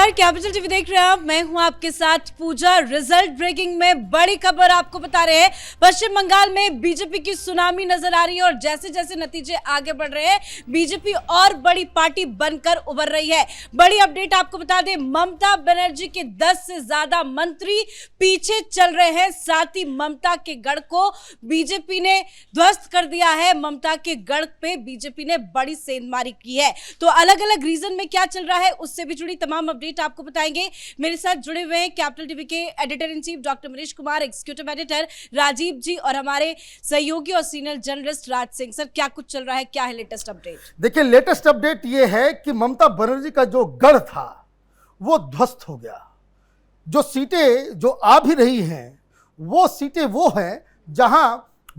नमस्कार, capital TV देख रहे हैं आप। मैं हूं आपके साथ पूजा। रिजल्ट ब्रेकिंग में बड़ी खबर आपको बता रहे हैं। पश्चिम बंगाल में बीजेपी की सुनामी नजर आ रही है और जैसे जैसे नतीजे आगे बढ़ रहे हैं बीजेपी और बड़ी पार्टी बनकर उभर रही है। बड़ी अपडेट आपको बता दें, ममता बनर्जी के 10 से ज्यादा मंत्री पीछे चल रहे हैं। साथ ही ममता के गढ़ को बीजेपी ने ध्वस्त कर दिया है। ममता के गढ़ पे बीजेपी ने बड़ी सेंधमारी की है। तो अलग अलग रीजन में क्या चल रहा है उससे भी जुड़ी तमाम अपडेट आपको बताएंगे। मेरे साथ जुड़े हुए हैं कैपिटल टीवी के editor in chief doctor Manish Kumar, executive editor Rajiv ji और हमारे सहयोगी और senior journalist Raj Singh. Sir, क्या कुछ चल रहा है, क्या है लेटेस्ट अपडेट? देखिए, लेटेस्ट अपडेट ये है कि ममता बनर्जी का जो गढ़ था वो ध्वस्त हो गया। जो सीटें जो आ भी रही हैं वो सीटें वो हैं जहां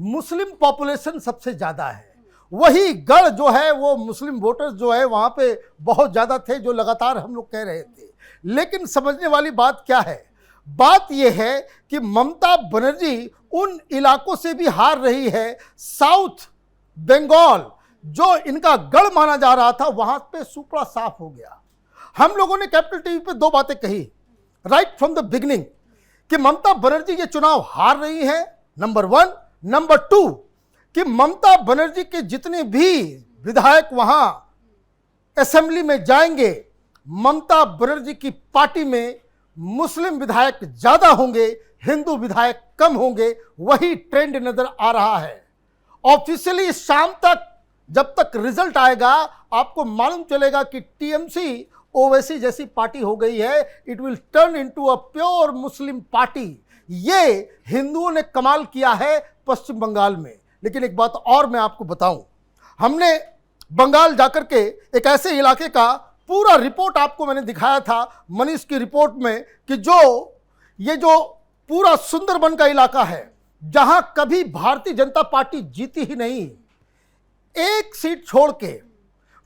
मुस्लिम पॉपुलेशन सबसे ज्यादा है। वही गढ़ जो है वो मुस्लिम वोटर्स जो है वहां पे बहुत ज्यादा थे, जो लगातार हम लोग कह रहे थे। लेकिन समझने वाली बात क्या है? बात यह है कि ममता बनर्जी उन इलाकों से भी हार रही है। साउथ बंगाल जो इनका गढ़ माना जा रहा था वहां पे सुपड़ा साफ हो गया। हम लोगों ने कैपिटल टीवी पे दो बातें कही राइट फ्रॉम द बिगिनिंग कि ममता बनर्जी ये चुनाव हार रही है, नंबर 1। नंबर 2 कि ममता बनर्जी के जितने भी विधायक वहां असेंबली में जाएंगे, ममता बनर्जी की पार्टी में मुस्लिम विधायक ज्यादा होंगे, हिंदू विधायक कम होंगे। वही ट्रेंड नजर आ रहा है। ऑफिशियली शाम तक जब तक रिजल्ट आएगा आपको मालूम चलेगा कि टीएमसी ओवैसी जैसी पार्टी हो गई है। It will turn into a pure Muslim party. ये हिंदुओं ने कमाल किया है पश्चिम बंगाल में। लेकिन एक बात और मैं आपको बताऊं, हमने बंगाल जाकर के एक ऐसे इलाके का पूरा रिपोर्ट आपको मैंने दिखाया था मनीष की रिपोर्ट में कि ये जो पूरा सुंदरबन का इलाका है जहां कभी भारतीय जनता पार्टी जीती ही नहीं, एक सीट छोड़ के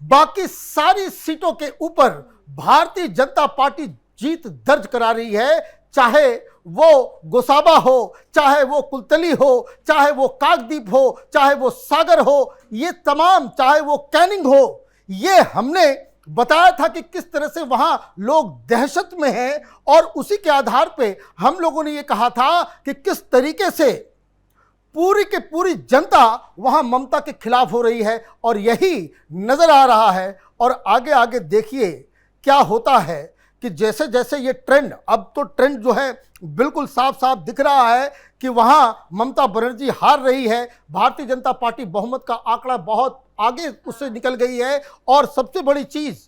बाकी सारी सीटों के ऊपर भारतीय जनता पार्टी जीत दर्ज करा रही है। चाहे वो गोसाबा हो, चाहे वो कुलतली हो, चाहे वो काकद्वीप हो, चाहे वो सागर हो, ये तमाम, चाहे वो कैनिंग हो, ये हमने बताया था कि किस तरह से वहां लोग दहशत में हैं। और उसी के आधार पे हम लोगों ने ये कहा था कि किस तरीके से पूरी की पूरी जनता वहां ममता के खिलाफ हो रही है और यही नजर आ रहा है। और आगे आगे देखिए क्या होता है कि जैसे जैसे ये ट्रेंड, अब तो ट्रेंड जो है बिल्कुल साफ साफ दिख रहा है कि वहां ममता बनर्जी हार रही है। भारतीय जनता पार्टी बहुमत का आंकड़ा बहुत आगे उससे निकल गई है। और सबसे बड़ी चीज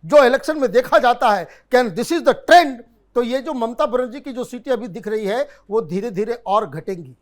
जो इलेक्शन में देखा जाता है, can this is the trend, तो ये जो ममता बनर्जी की जो सीटें अभी दिख रही है वो धीरे धीरे और घटेंगी।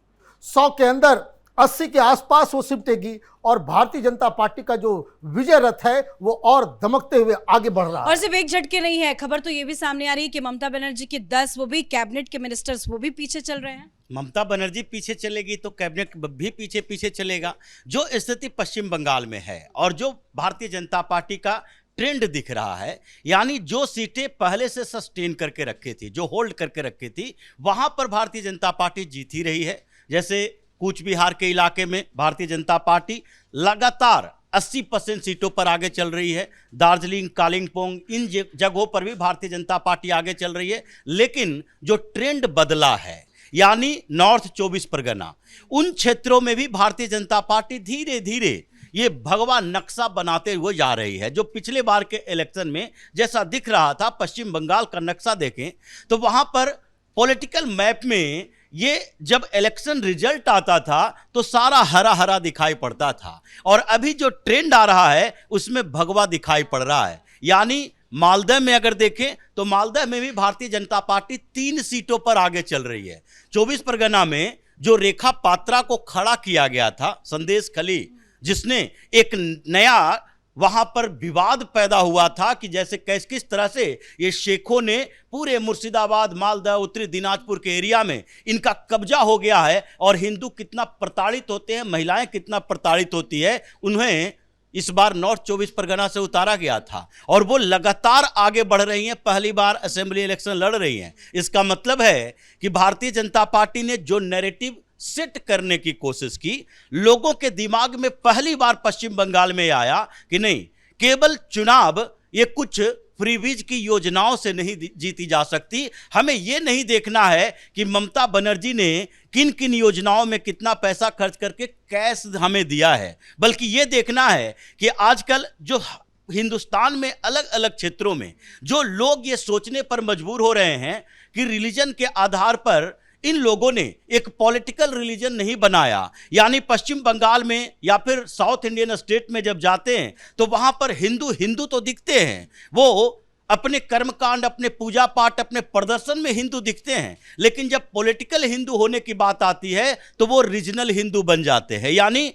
100 के अंदर 80 के आसपास वो सिमटेगी और भारतीय जनता पार्टी का जो विजय रथ है वो और दमकते हुए आगे बढ़ रहा है। और सिर्फ एक झटके नहीं है, खबर तो ये भी सामने आ रही है कि ममता बनर्जी के 10 वो भी कैबिनेट के मिनिस्टर्स वो भी पीछे चल रहे हैं। ममता बनर्जी पीछे चलेगी तो कैबिनेट भी पीछे पीछे चलेगा। जो स्थिति पश्चिम बंगाल में है और जो भारतीय जनता पार्टी का ट्रेंड दिख रहा है, यानी जो सीटें पहले से सस्टेन करके रखी थी, जो होल्ड करके रखी थी, वहां पर भारतीय जनता पार्टी जीत ही रही है। जैसे कूच बिहार के इलाके में भारतीय जनता पार्टी लगातार 80% सीटों पर आगे चल रही है। दार्जिलिंग, कालिंपोंग, इन जगहों पर भी भारतीय जनता पार्टी आगे चल रही है। लेकिन जो ट्रेंड बदला है, यानी नॉर्थ 24 परगना, उन क्षेत्रों में भी भारतीय जनता पार्टी धीरे धीरे ये भगवा नक्शा बनाते हुए जा रही है। जो पिछले बार के इलेक्शन में जैसा दिख रहा था, पश्चिम बंगाल का नक्शा देखें तो वहां पर पॉलिटिकल मैप में ये जब इलेक्शन रिजल्ट आता था तो सारा हरा हरा दिखाई पड़ता था। और अभी जो ट्रेंड आ रहा है उसमें भगवा दिखाई पड़ रहा है। यानी मालदह में अगर देखें तो मालदह में भी भारतीय जनता पार्टी 3 सीटों पर आगे चल रही है। 24 परगना में जो रेखा पात्रा को खड़ा किया गया था, संदेश खली, जिसने एक नया वहां पर विवाद पैदा हुआ था कि जैसे किस तरह से ये शेखों ने पूरे मुर्शिदाबाद, मालदह, उत्तरी दिनाजपुर के एरिया में इनका कब्जा हो गया है और हिंदू कितना प्रताड़ित होते हैं, महिलाएं कितना प्रताड़ित होती है, उन्हें इस बार नॉर्थ 24 परगना से उतारा गया था और वो लगातार आगे बढ़ रही हैं, पहली बार असेंबली इलेक्शन लड़ रही हैं। इसका मतलब है कि भारतीय जनता पार्टी ने जो नैरेटिव सेट करने की कोशिश की, लोगों के दिमाग में पहली बार पश्चिम बंगाल में आया कि नहीं, केवल चुनाव ये कुछ फ्रीबीज की योजनाओं से नहीं जीती जा सकती। हमें यह नहीं देखना है कि ममता बनर्जी ने किन किन योजनाओं में कितना पैसा खर्च करके कैश हमें दिया है, बल्कि यह देखना है कि आजकल जो हिंदुस्तान में अलग अलग क्षेत्रों में जो लोग ये सोचने पर मजबूर हो रहे हैं कि रिलीजन के आधार पर इन लोगों ने एक पॉलिटिकल रिलीजन नहीं बनाया, यानी पश्चिम बंगाल में या फिर साउथ इंडियन स्टेट में जब जाते हैं तो वहां पर हिंदू हिंदू तो दिखते हैं, वो अपने कर्मकांड, अपने पूजा पाठ, अपने प्रदर्शन में हिंदू दिखते हैं, लेकिन जब पॉलिटिकल हिंदू होने की बात आती है तो वो रीजनल हिंदू बन जाते हैं। यानी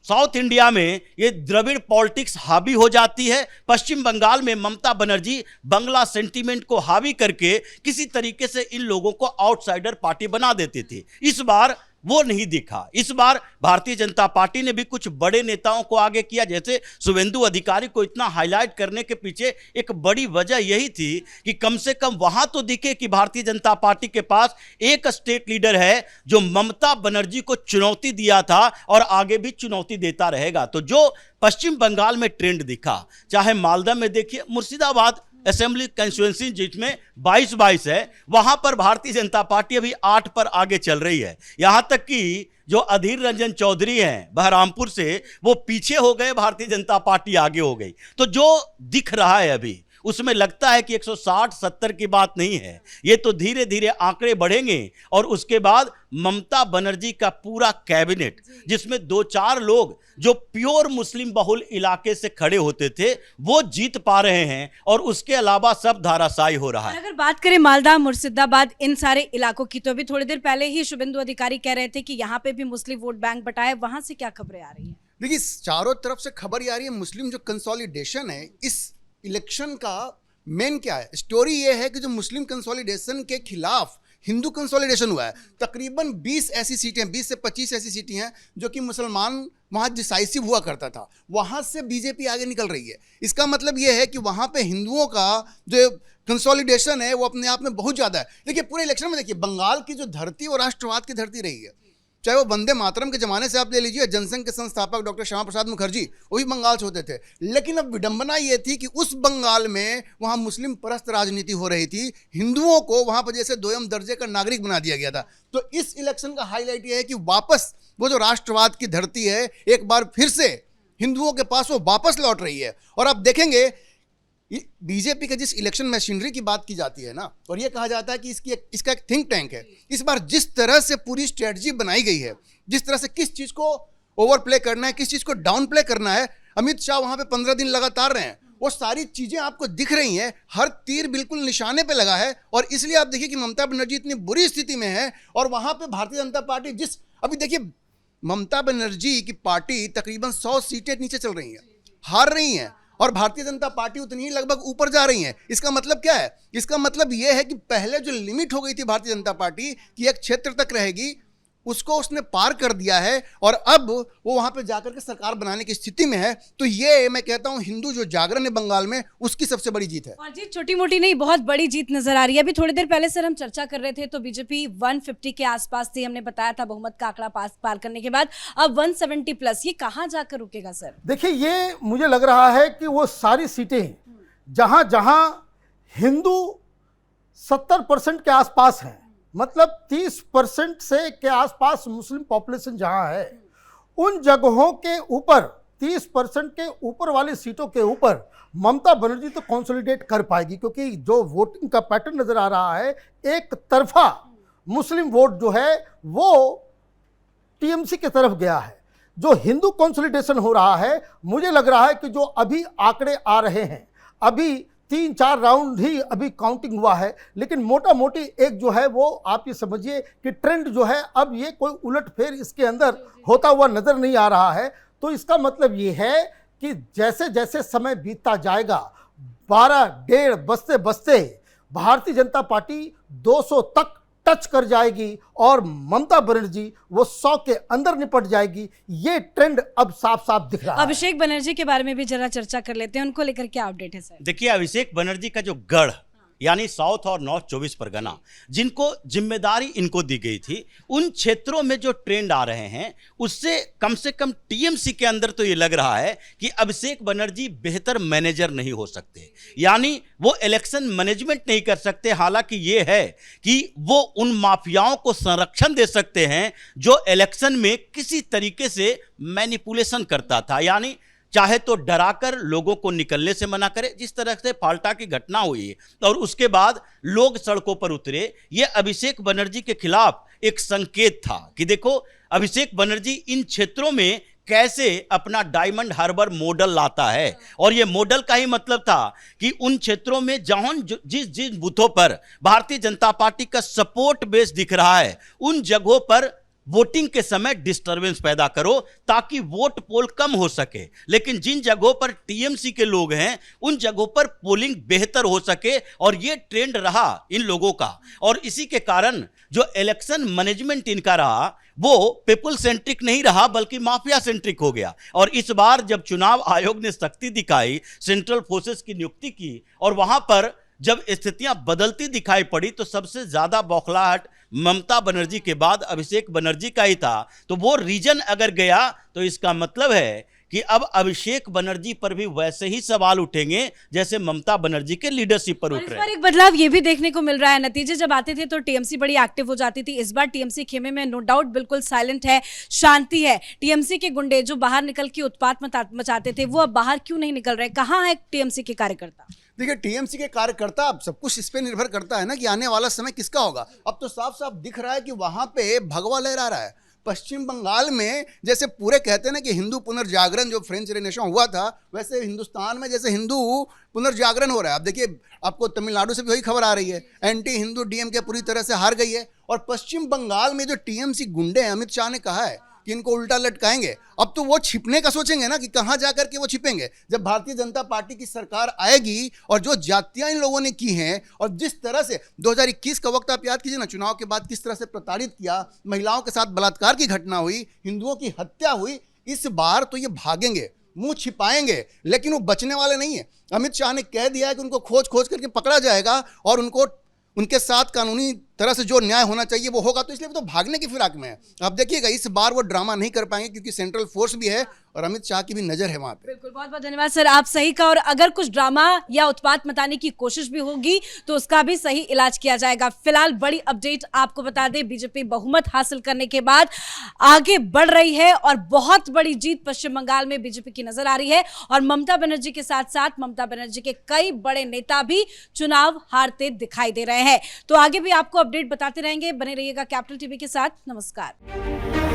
साउथ इंडिया में ये द्रविड़ पॉलिटिक्स हावी हो जाती है, पश्चिम बंगाल में ममता बनर्जी बंगला सेंटीमेंट को हावी करके किसी तरीके से इन लोगों को आउटसाइडर पार्टी बना देती थी। इस बार वो नहीं दिखा। इस बार भारतीय जनता पार्टी ने भी कुछ बड़े नेताओं को आगे किया, जैसे शुभेंदु अधिकारी को इतना हाईलाइट करने के पीछे एक बड़ी वजह यही थी कि कम से कम वहां तो दिखे कि भारतीय जनता पार्टी के पास एक स्टेट लीडर है जो ममता बनर्जी को चुनौती दिया था और आगे भी चुनौती देता रहेगा। तो जो पश्चिम बंगाल में ट्रेंड दिखा, चाहे मालदा में देखिए, मुर्शिदाबाद असेंबली कंस्टिट्यूएंसी जिसमें 22-22 है, वहां पर भारतीय जनता पार्टी अभी 8 पर आगे चल रही है। यहां तक कि जो अधीर रंजन चौधरी हैं बहरामपुर से, वो पीछे हो गए, भारतीय जनता पार्टी आगे हो गई। तो जो दिख रहा है अभी उसमें लगता है कि 160-70 की बात नहीं है, ये तो धीरे धीरे आंकड़े बढ़ेंगे और उसके बाद ममता बनर्जी का पूरा कैबिनेट, जिसमें 2-4 लोग जो प्योर मुस्लिम बहुल इलाके से खड़े होते थे, वो जीत पा रहे हैं और उसके अलावा सब धाराशायी हो रहा है। अगर बात करें मालदा, मुर्शिदाबाद, इन सारे इलाकों की, तो अभी थोड़ी देर पहले ही शुभेंदु अधिकारी कह रहे थे कि यहाँ पे भी मुस्लिम वोट बैंक बटा है, वहां से क्या खबरें आ रही है? देखिए, चारों तरफ से खबर ये आ रही है, मुस्लिम जो कंसोलिडेशन है इस इलेक्शन का मेन क्या है, स्टोरी ये है कि जो मुस्लिम कंसोलिडेशन के खिलाफ हिंदू कंसोलिडेशन हुआ है। तकरीबन 20 ऐसी सीटें, 20 से 25 ऐसी सीटें हैं जो कि मुसलमान वहाँ डिसाइसिव हुआ करता था, वहाँ से बीजेपी आगे निकल रही है। इसका मतलब ये है कि वहाँ पे हिंदुओं का जो कंसोलिडेशन है वो अपने आप में बहुत ज़्यादा है। देखिए, पूरे इलेक्शन में देखिए, बंगाल की जो धरती वो राष्ट्रवाद की धरती रही है। चाहे वो वंदे मातरम के ज़माने से आप ले लीजिए, जनसंघ के संस्थापक डॉक्टर श्यामा प्रसाद मुखर्जी वो भी बंगाल से होते थे, लेकिन अब विडंबना ये थी कि उस बंगाल में वहाँ मुस्लिम परस्त राजनीति हो रही थी, हिंदुओं को वहाँ पर जैसे दोयम दर्जे का नागरिक बना दिया गया था। तो इस इलेक्शन का हाईलाइट ये है कि वापस वो जो राष्ट्रवाद की धरती है एक बार फिर से हिंदुओं के पास वो वापस लौट रही है। और आप देखेंगे बीजेपी के जिस इलेक्शन मशीनरी की बात की जाती है ना, और ये कहा जाता है कि इसका एक थिंक टैंक है, इस बार जिस तरह से पूरी स्ट्रेटजी बनाई गई है, जिस तरह से किस चीज़ को ओवर प्ले करना है, किस चीज़ को डाउन प्ले करना है, अमित शाह वहाँ पे 15 दिन लगातार रहे हैं, वो सारी चीज़ें आपको दिख रही हैं, हर तीर बिल्कुल निशाने पे लगा है। और इसलिए आप देखिए कि ममता बनर्जी इतनी बुरी स्थिति में है और वहाँ पे भारतीय जनता पार्टी अभी देखिए, ममता बनर्जी की पार्टी तकरीबन 100 सीटें नीचे चल रही हैं, हार रही हैं, और भारतीय जनता पार्टी उतनी ही लगभग ऊपर जा रही है। इसका मतलब क्या है? इसका मतलब यह है कि पहले जो लिमिट हो गई थी भारतीय जनता पार्टी की एक क्षेत्र तक रहेगी, उसको उसने पार कर दिया है और अब वो वहां पे जाकर के सरकार बनाने की स्थिति में है। तो ये मैं कहता हूं हिंदू जो जागरण है बंगाल में, उसकी सबसे बड़ी जीत है। और जीत छोटी मोटी नहीं, बहुत बड़ी जीत नजर आ रही है। अभी थोड़ी देर पहले सर हम चर्चा कर रहे थे तो बीजेपी 150 के आसपास थी, हमने बताया था बहुमत का आंकड़ा पार करने के बाद अब 170 प्लस। ये कहाँ जाकर रुकेगा सर? देखिए, ये मुझे लग रहा है कि वो सारी सीटें जहां जहां हिंदू 70% के आसपास हैं, मतलब 30% से के आसपास मुस्लिम पॉपुलेशन जहां है, उन जगहों के ऊपर 30% के ऊपर वाली सीटों के ऊपर ममता बनर्जी तो कंसोलिडेट कर पाएगी, क्योंकि जो वोटिंग का पैटर्न नजर आ रहा है, एक तरफा मुस्लिम वोट जो है वो टीएमसी की तरफ गया है। जो हिंदू कंसोलिडेशन हो रहा है, मुझे लग रहा है कि जो अभी आंकड़े आ रहे हैं, अभी 3-4 राउंड ही अभी काउंटिंग हुआ है, लेकिन मोटा मोटी एक जो है वो आप ये समझिए कि ट्रेंड जो है, अब ये कोई उलटफेर इसके अंदर होता हुआ नजर नहीं आ रहा है। तो इसका मतलब ये है कि जैसे जैसे समय बीतता जाएगा, 12-1.5 बजते बजते भारतीय जनता पार्टी 200 तक टच कर जाएगी और ममता बनर्जी वो 100 के अंदर निपट जाएगी। ये ट्रेंड अब साफ साफ दिख रहा है। अभिषेक बनर्जी के बारे में भी जरा चर्चा कर लेते हैं, उनको लेकर क्या अपडेट है सर? देखिए, अभिषेक बनर्जी का जो गढ़ यानी साउथ और नॉर्थ 24 परगना, जिनको जिम्मेदारी इनको दी गई थी, उन क्षेत्रों में जो ट्रेंड आ रहे हैं उससे कम से कम टीएमसी के अंदर तो ये लग रहा है कि अभिषेक बनर्जी बेहतर मैनेजर नहीं हो सकते, यानी वो इलेक्शन मैनेजमेंट नहीं कर सकते। हालांकि ये है कि वो उन माफियाओं को संरक्षण दे सकते हैं जो इलेक्शन में किसी तरीके से मैनिपुलेशन करता था, यानी चाहे तो डराकर लोगों को निकलने से मना करे, जिस तरह से फाल्टा की घटना हुई और उसके बाद लोग सड़कों पर उतरे। ये अभिषेक बनर्जी के खिलाफ एक संकेत था कि देखो अभिषेक बनर्जी इन क्षेत्रों में कैसे अपना डायमंड हार्बर मॉडल लाता है। और ये मॉडल का ही मतलब था कि उन क्षेत्रों में जहां जिस जिस बूथों पर भारतीय जनता पार्टी का सपोर्ट बेस दिख रहा है, उन जगहों पर वोटिंग के समय डिस्टरबेंस पैदा करो ताकि वोट पोल कम हो सके, लेकिन जिन जगहों पर टीएमसी के लोग हैं उन जगहों पर पोलिंग बेहतर हो सके। और ये ट्रेंड रहा इन लोगों का, और इसी के कारण जो इलेक्शन मैनेजमेंट इनका रहा वो पीपल सेंट्रिक नहीं रहा बल्कि माफिया सेंट्रिक हो गया। और इस बार जब चुनाव आयोग ने सख्ती दिखाई, सेंट्रल फोर्सेस की नियुक्ति की और वहां पर जब स्थितियां बदलती दिखाई पड़ी तो सबसे ज्यादा बौखलाहट ममता बनर्जी के बाद अभिषेक बनर्जी का ही था। तो वो रीजन अगर गया तो इसका मतलब है कि अब अभिषेक बनर्जी पर भी वैसे ही सवाल उठेंगे जैसे ममता बनर्जी के लीडरशिप पर उठ रहे हैं। एक बदलाव ये भी देखने को मिल रहा है, नतीजे जब आते थे तो टीएमसी बड़ी एक्टिव हो जाती थी। इस बार टीएमसी खेमे में नो डाउट बिल्कुल साइलेंट है, शांति है। टीएमसी के गुंडे जो बाहर निकल के उत्पात मचाते थे वो अब बाहर क्यों नहीं निकल रहे? कहाँ है टीएमसी के कार्यकर्ता? देखिए, टीएमसी के कार्यकर्ता, अब सब कुछ इस पे निर्भर करता है ना कि आने वाला समय किसका होगा। अब तो साफ साफ दिख रहा है कि वहां पे भगवा लहरा रहा है। पश्चिम बंगाल में जैसे पूरे कहते हैं ना कि हिंदू पुनर्जागरण जो फ्रेंच रेनेसां हुआ था, वैसे हिंदुस्तान में जैसे हिंदू पुनर्जागरण हो रहा है। अब देखिए, आपको तमिलनाडु से भी वही खबर आ रही है, एंटी हिंदू डीएमके पूरी तरह से हार गई है। और पश्चिम बंगाल में जो टीएमसी गुंडे हैं, अमित शाह ने कहा है कि इनको उल्टा लटकाएंगे। अब तो वो छिपने का सोचेंगे ना कि कहां जाकर के वो छिपेंगे। जब भारतीय जनता पार्टी की सरकार आएगी और जो जातियां इन लोगों ने की हैं और जिस तरह से 2021 का वक्त आप याद कीजिए ना, चुनाव के बाद किस तरह से प्रताड़ित किया, महिलाओं के साथ बलात्कार की घटना हुई, हिंदुओं की हत्या हुई, इस बार तो ये भागेंगे, मुंह छिपाएंगे, लेकिन वो बचने वाले नहीं है। अमित शाह ने कह दिया है कि उनको खोज खोज करके पकड़ा जाएगा और उनके साथ कानूनी तरह से जो न्याय होना चाहिए वो होगा। तो इसलिए वो तो भागने की फिराक में है। अब देखिएगा, इस बार वो ड्रामा नहीं कर पाएंगे क्योंकि सेंट्रल फोर्स भी है और अमित शाह की भी नजर है वहां पे। बिल्कुल, बहुत बहुत धन्यवाद सर, आप सही कहा। और अगर कुछ ड्रामा या उत्पात मचाने की कोशिश भी होगी तो उसका भी सही इलाज किया जाएगा। फिलहाल बड़ी अपडेट आपको बता दें, बीजेपी बहुमत हासिल करने के बाद आगे बढ़ रही है और बहुत बड़ी जीत पश्चिम बंगाल में बीजेपी की नजर आ रही है। और ममता बनर्जी के साथ साथ ममता बनर्जी के कई बड़े नेता भी चुनाव हारते दिखाई दे रहे हैं। तो आगे भी आपको अपडेट बताते रहेंगे, बने रहिएगा कैपिटल टीवी के साथ। नमस्कार।